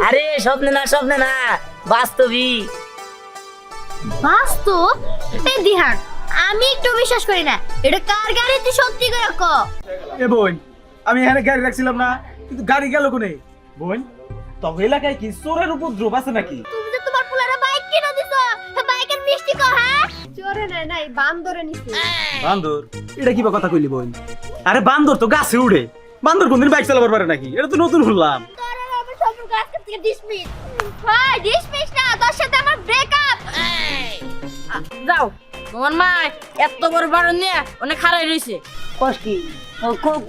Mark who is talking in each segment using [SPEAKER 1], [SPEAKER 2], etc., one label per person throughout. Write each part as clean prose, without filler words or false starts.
[SPEAKER 1] আরে স্বপ্নে না বাস্তবই।
[SPEAKER 2] বাস্তব? এই দিহান, আমি একটু বিশ্বাস করি না। এটা কার গাড়ি তুই সত্যি করে ক।
[SPEAKER 3] এ বোন, আমি এখানে গাড়ি রাখছিলাম না, কিন্তু গাড়ি গেল কোনে? বোন, তবে এলাকায় কি চোরের উপদ্রব আছে নাকি?
[SPEAKER 2] তুমি যে তোমার পুলারে বাইক কিনে দিছো, বাইকের মিষ্টি কো হ্যাঁ? চোরে নাই বান্দরে নিছে।
[SPEAKER 3] বান্দর? এটা কি বা কথা কইলি বোন? আরে বান্দর তো গাছে উড়ে, বান্দর কোনদিন বাইক চালাবার পারে নাকি? এটা তো নতুন শুনলাম।
[SPEAKER 2] তোর আর আমার সম্পর্ক আজকে থেকে ডিসমিস। ভাই ডিসমিস না, তোর সাথে আমার ব্রেকআপ।
[SPEAKER 1] যাও, তোমার মা এত বড় বাড়ি নিয়ে অনেক খারাই রয়েছে। কষ্টি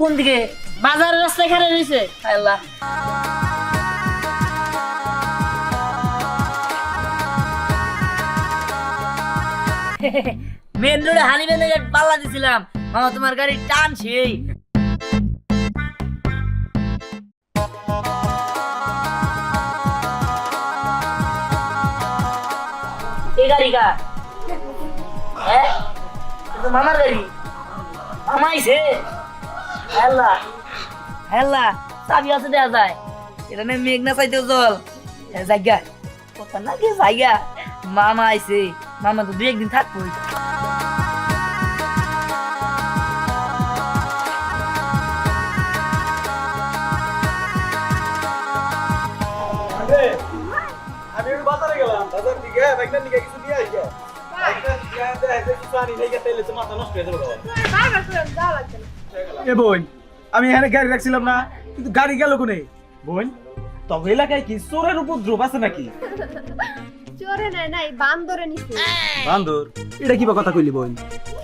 [SPEAKER 1] কোন দিকে? বাজারের রাস্তায় খারাই রয়েছে। আল্লাহ, মেন রোডে হানি বেঁধে পাল্লা দিছিলাম, মামা তোমার গাড়ি টানছি। এই গাড়ি কার? হ্যাঁ, এটা তো মামার গাড়ি। মামা আইছে। হেল্লা হেল্লা, চাবি আছে দেয়া যায়। এটা নিয়ে মেঘ না চাইতেও জল জায়গা কথা না কি জায়গা। মামা আইছে, মামা তো 2-1 দিন থাকবো।
[SPEAKER 3] আমি একটু বাজারে গেলাম, বাজার থেকে বাইকটা নিয়ে কিছু নিয়ে আইয়া। বাইকটা নিয়ে আইতে কিছু আনি নাই, গেলে তো মাথা নষ্ট হয়ে যাবে।
[SPEAKER 2] বারবার করে যাওয়া লাগবে না।
[SPEAKER 3] এ বোন, আমি এখানে গাড়ি রাখছিলাম না, কিন্তু গাড়ি গেল কোনে? বোন, তবে এলাকায় কি চোরের উপদ্রব আছে নাকি?
[SPEAKER 2] চোরে নাই বান্দরে নিছে।
[SPEAKER 3] বান্দর? এটা কি বা কথা কইলি বোন?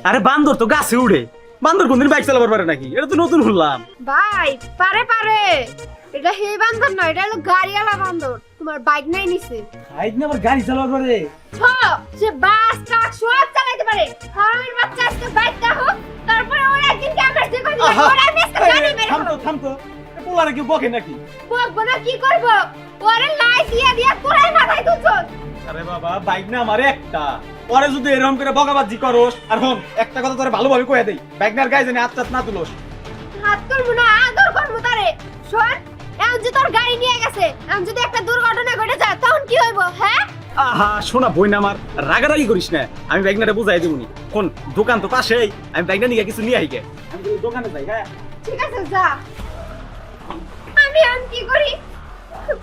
[SPEAKER 3] আরে বান্দর তো গাছে উড়ে, বান্দর কোনদিন বাইক চালাবার পারে নাকি? এটা তো নতুন শুনলাম।
[SPEAKER 2] ভাই পারে এটা হে বান্দর না, এটা হলো গাড়িওয়ালা বান্দর। তোমার বাইক নাই নিছে।
[SPEAKER 3] বাইক না আবার গাড়ি চালাবার পারে?
[SPEAKER 2] হ্যাঁ, সে বাস ট্রাক সব চালাতে পারে। হারামির বাচ্চা আজকে বাইক দেখো, তারপরে ওর একদিন ক্যামেরা দেখো দিবে, ওর আমি আজকে গাড়ি মেরে
[SPEAKER 3] থামতো, পোলারে কি বকে নাকি?
[SPEAKER 2] বকবো না কি করব? ওরে লাই দিয়া তোরাই মাথায় তুলছো।
[SPEAKER 3] আরে বাবা, বাইক না আমার একটা, পরে যদি এরকম করে বকাবাজি করোস, আর হন একটা কথা তোরে ভালোভাবে কয়ে দেই, বাইক নার গায়ে জানি হাত না তুলোস।
[SPEAKER 2] হাত করবো না, আদর করবো তারে। শোন, এখন যে তোর গাড়ি নিয়ে গেছে, এখন যদি একটা দুর্ঘটনা ঘটে যায় তখন কি হইব? হ্যাঁ,
[SPEAKER 3] আহা শোনা বই না, আমার রাগারাগি করিস না, আমি বাইক নারে বুঝাই দিবনি। কোন দোকান তো পাশেই, আমি বাইক না নিয়ে কিছু নিয়ে আইগে। আমি তো দোকানে যাই। হ্যাঁ
[SPEAKER 2] ঠিক আছে যা। আমি এখন কি করি?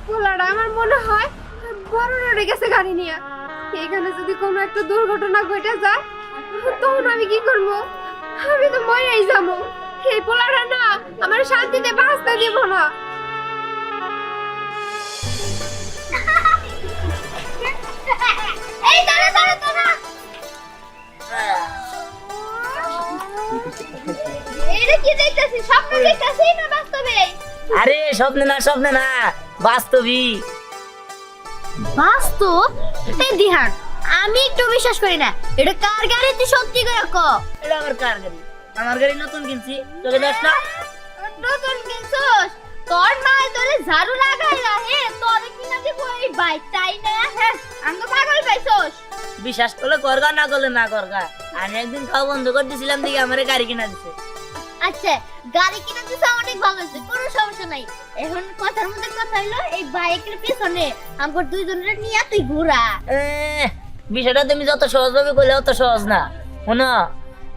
[SPEAKER 2] পোলাটা আমার মনে হয় বড় রোডে গেছে গাড়ি নিয়ে। এখানে যদি কোনো একটা দুর্ঘটনা ঘটে যায় তখন আমি কি করব? আমি তো মরেই যাবো। এই পোলাটা না আমার শান্তিতে বাঁচতে দিব না। এই দাঁড়া এটা কি দেখতেছিস? স্বপ্ন দেখতেছিস না বাস্তবে?
[SPEAKER 1] আরে স্বপ্নে না বাস্তবই।
[SPEAKER 2] বাস্তব? এই দিহান, আমি একটু বিশ্বাস করি না। এটা কার গাড়ি তুই সত্যি করে ক।
[SPEAKER 1] এটা আমার কার গাড়ি? আমার গাড়ি নতুন কিনছি, তোকে দাস না?
[SPEAKER 2] নতুন কিনছস? তোর মা তোরে ঝাড়ু লাগাইলা হে, তোরে কিনা দিব এই বাইকটাই না। হ্যাঁ, আমি পাগল পাইছস।
[SPEAKER 1] বিশ্বাস করলে করগা, না করলে না করগা। আমি একদিন খাওয়া বন্ধ করে দিয়েছিলাম, দেখি আমার গাড়ি কিনা দিছে।
[SPEAKER 2] আচ্ছা, গাড়ি কিনা দিছ অনেক ভালো হয়েছে, কোনো সমস্যা নাই। এখন কথার মধ্যে কথা হইলো এই বাইকের পিছনে আমগো দুইজনের নিয়ে তুই ঘোরা।
[SPEAKER 1] বিষয়টা তুমি যত সহজ ভাবে কইলে অত সহজ না। শোনো,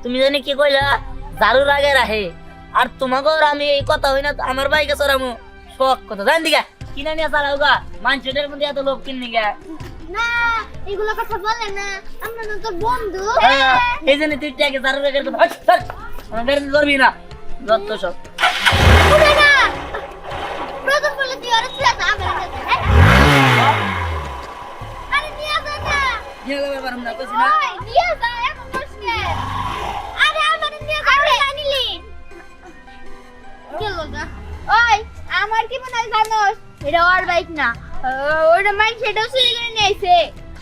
[SPEAKER 1] তুমি জানি কি কইলা, ঝাড়ুর আগে রাখে। আর তোমাকে আমি এই কথা হই না, আমার বাইকে চড়ামো শখ কথা জান দিগা কিনা নিয়ে চালাও গা। মানুষের মধ্যে এত লোক কিনে গা
[SPEAKER 2] না, এগুলো কথা বলে না, আমরা তো তোর বন্ধু।
[SPEAKER 1] এই জন্য তুই টাকে ঝাড়ুর আগে আমার গাড়ি ধরবি না, যত সব।
[SPEAKER 2] শুনে না, প্রথম বলে তুই আরে ছেড়ে দাও, আমি আরে নিয়ে যা না।
[SPEAKER 1] নিয়ে যাবে পারুম না, কইছি না?
[SPEAKER 2] ওই নিয়ে যা, এখন বসকে। আরে আমারে নিয়ে যা, আরে আনিলি গেল না। ওই আমার কি মনে হয় জানোস, এটা ওর বাইক না, ওটা মাইন সেটাও চুরি করে নিয়ে আইছে।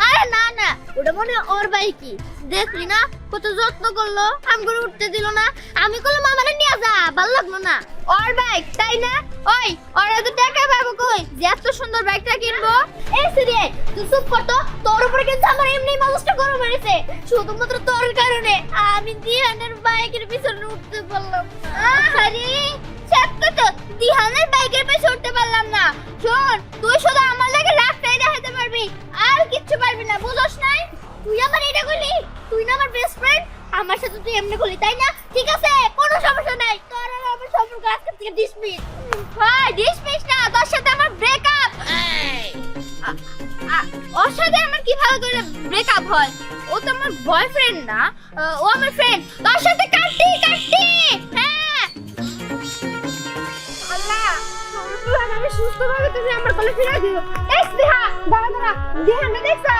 [SPEAKER 2] আরে না, ওটা মনে হয় ওর বাইকই। দেখলি না কত যত্ন করলো, আমি করে উঠতে দিল না। আমি করলাম আমারে নিয়ে যা, ভালো লাগলো না। ওর বাইক তাই না? ওই ওরা তো টাকা পাবো কই যে এত সুন্দর বাইকটা কিনবো? এই সিরে তুই চুপ কর তো, তোর উপরে কিন্তু আমার এমনি মাথা গরম হয়েছে শুধুমাত্র তোর কারণে। আমি দিহানের বাইকের পিছনে উঠতে পারলাম না। আরে সত্য তো, দিহানের বাইকের পিছনে উঠতে পারলাম না। শোন, তুই শুধু আমার সামনে খুলি তাই না? ঠিক আছে, কোনো সমস্যা নাই। তোর আর আমার সম্পর্ক আজকে থেকে ডিসমিস। ভাই ডিসমিস না, তোর সাথে আমার ব্রেকআপ। ওর সাথে আমার কিভাবে করে ব্রেকআপ হয়? ও তো আমার বয়ফ্রেন্ড না, ও আমার ফ্রেন্ড। তোর সাথে কাটতি হ্যাঁ। আল্লাহ, আমি সুস্থভাবে তুমি আমার কোলে ফিরে দিও। এই দিহা, দাঁড়া দিহানটা দেখছো?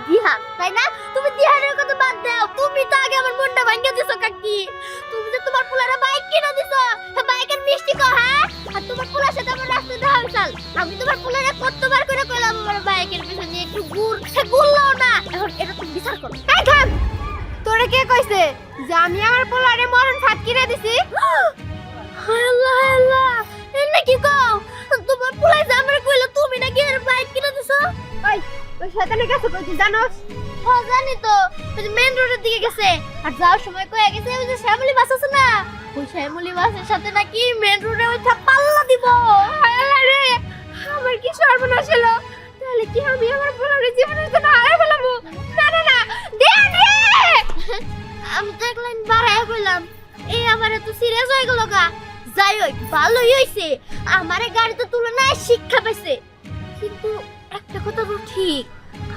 [SPEAKER 2] দিহান তাই না? তুমি দিহানের কথা বাদ দাও, তুমি তো আগে আমার মনটা ভাঙিয়ে দিছো কাকি। তুমি যে তোমার পোলারে বাইক কিনে দিছো, বাইকের মিষ্টি কো হ্যাঁ? আর তোমার পোলার সাথে আমার রাস্তায় দেখা হইছাল। আমি তোমার পোলারে কতবার করে কইলাম আমার বাইকের পিছনে একটু ঘুর, সে ঘুরলো না। এখন এটা তুমি বিচার করো। এই থাম, তোরে কে কইছে যে আমি আমার পোলারে মরণ ফাঁদ কিনে দিছি? আল্লাহ আল্লাহ, এনে কি কও? তোমার পোলাই যে আমারে কইলো তুমি নাকি এর বাইক কিনে দিছো? ওই শয়তানের কাছে কইছি জানোস? হ্যাঁ জানি তো, ওই যে মেইন রোডের দিকে গেছে। আর যাওয়ার সময় কয়ে গেছে ওই যে শ্যামলী বাস আছে না, ওই শ্যামলী বাসের সাথে নাকি মেইন রোডে ওইটা পাল্লা দিব। আল্লাহ রে, আমার কি সর্বনাশ হলো! তাহলে কি আমি আমার পোলারে জীবনের জন্য হারাই ফেলাবো? না না না, দেন রে! আমি তো এক লাইন বাড়ায় কইলাম, এই আমার এত সিরিয়াস হয়ে গেল গা। যাই হোক, ভালোই হইছে, আমারে গাড়িতে তুলনায় শিক্ষা পাইছে। কিন্তু একটা কথা তো ঠিক,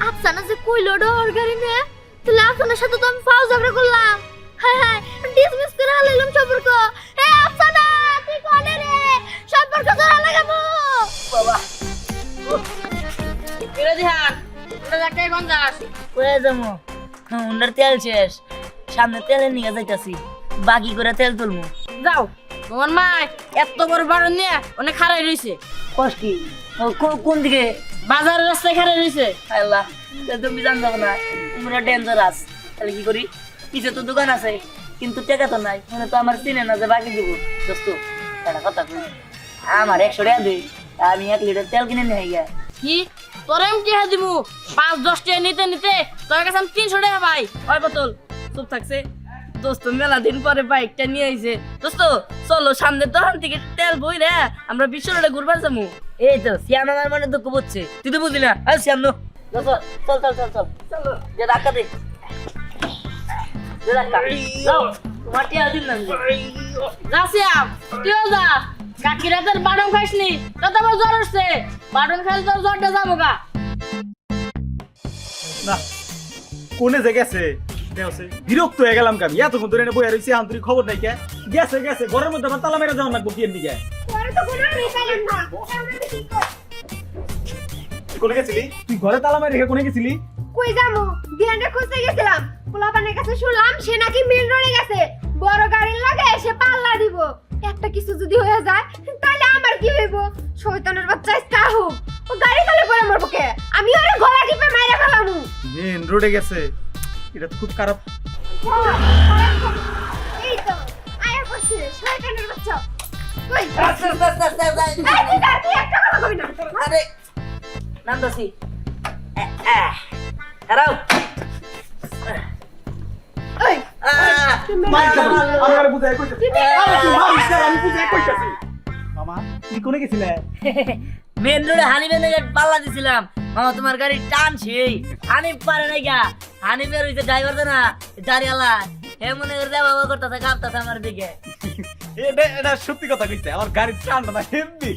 [SPEAKER 2] আফসানা যে কইলো ডর গাড়ি নে, তাহলে আফসানার সাথে তো আমি ফাও ঝগড়া করলাম। হায় হায়, ডিসমিস করে হালাইলাম সম্পর্ক। হে আফসানা, তুই কোনে রে? সম্পর্ক জোড়া লাগাবো।
[SPEAKER 1] বাবা
[SPEAKER 4] এরে দিহান, ওটা যাকে গঞ্জাস।
[SPEAKER 1] কয়ে যাবো, উন্ডার তেল শেষ, সামনে তেলের নিয়ে যাইতাছি, বাকি করে তেল তুলবো।
[SPEAKER 4] যাও, তোমার মা এত বড় বাড়ন নিয়ে অনেক খারাই রইছে।
[SPEAKER 1] কষ্টি কোন দিকে?
[SPEAKER 4] বাজারের রাস্তায় খারাই রইছে।
[SPEAKER 1] আল্লাহ, তুমি জান যাবো না, তোমরা ডেঞ্জারাস। তাহলে কি করি? পিছে তো দোকান আছে, কিন্তু টাকা তো নাই। মানে তো আমার চিনে না যে বাকি দিব। দোস্ত একটা কথা কই, আমার 100 টাকা দে, আমি 1 লিটার তেল কিনে নিয়ে গিয়া।
[SPEAKER 4] কি তোর আমি টিহা দিমু? 5-10 টাকা নিতে নিতে তোর কাছে আমি 300 টাকা পাই। ওই বোতল চুপ থাকছে। দোস্ত মেলা দিন পরে বাইকটা নিয়ে আইছে। দোস্ত চলো সামনে দোকান থেকে তেল বই রে, আমরা বিশ্বরে ঘুরবার যাবো।
[SPEAKER 1] এই তো শ্যাম আমার মনে দুঃখ বুঝছে, তুই তো বুঝলি না। আর শ্যাম নো, চল চল চল চল চল চল, যে ধাক্কা দে, যে ধাক্কা যাও। তোমার টিয়া দিন না
[SPEAKER 4] যা শ্যাম, তুইও যা। কাকিরা তোর বাটন খাইসনি, তত আমার জ্বর উঠছে। বাটন খাইলে তোর জ্বরটা যাবো গা।
[SPEAKER 3] না কোনে যে গেছে দেওছে, বিরক্ত হয়ে গেলাম আমি। এতক্ষণ ধরে বইয়া রইছি, আন্তরিক খবর নাই কে? গেছে গেছে, ঘরের মধ্যে আমার তালা মেরে যাওয়ার লাগবো কি এমনি গে?
[SPEAKER 2] পরে তো কোনো রেখাইলেন না, আমরা কি কর?
[SPEAKER 3] কোনে গেছিলি তুই? ঘরে তালা মেরে রেখে কোনে গেছিলি?
[SPEAKER 2] কই যামু? দিহানটা খুঁজতে গেছিলাম। পোলাপানের কাছে শুনলাম সে নাকি মেন রোডে গেছে, বড় গাড়ির লাগে এসে পাল্লা দিব। একটা কিছু যদি হয়ে যায় তাহলে আমার কি হইব? শয়তানের বাচ্চা ইস্তা হোক, ও গাড়ি তলে পড়ে মরবো কে? আমি ওরে গলা টিপে মাইরা ফেলামু।
[SPEAKER 3] মেন রোডে গেছে, এটা তো খুব খারাপ।
[SPEAKER 2] এই তো আয়া পড়ছে শয়তানের বাচ্চা। কই
[SPEAKER 1] আস্তে আস্তে আস্তে আস্তে আস্তে।
[SPEAKER 2] এই তুই একটা কথা কবি না।
[SPEAKER 1] আরে নাম দছি হারাও।
[SPEAKER 2] ওই
[SPEAKER 3] আমার বুঝাই কইতাছি, আরে তুই মারিস না, আমি বুঝাই কইতাছি। মামা তুই কোনে গেছিলে?
[SPEAKER 1] মেন রোডে হানিফের পাল্লা দিছিলাম। মামা তোমার গাড়ি টানছেই, হানিফ পারে না গা। হানিফের হইছে ড্রাইভার তো না, দাঁড়িয়ালা হে মনে করে দেওয়া বাবা করতেছে, কাঁপতেছে আমার দিকে।
[SPEAKER 3] এটা সত্যি কথা কইছে, আমার গাড়ির টানটা না হেভি।